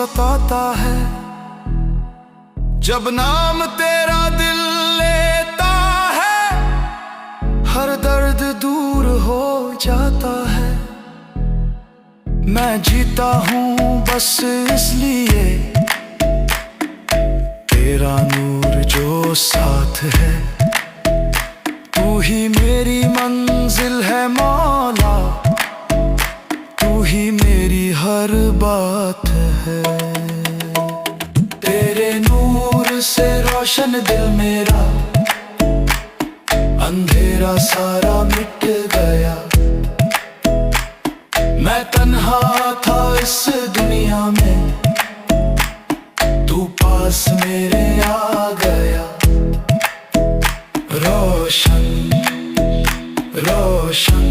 सताता है। जब नाम तेरा दिल लेता है, हर दर्द दूर हो जाता है। मैं जीता हूँ बस इसलिए तेरा नूर जो साथ है। तू ही मेरी मंजिल है मौला, तू ही मेरी हर बात है। तेरे नूर से रोशन दिल मेरा, अंधेरा सारा मिट गया। मैं तन्हा था इस दुनिया में, तू पास मेरे आ गया। रोशन रोशन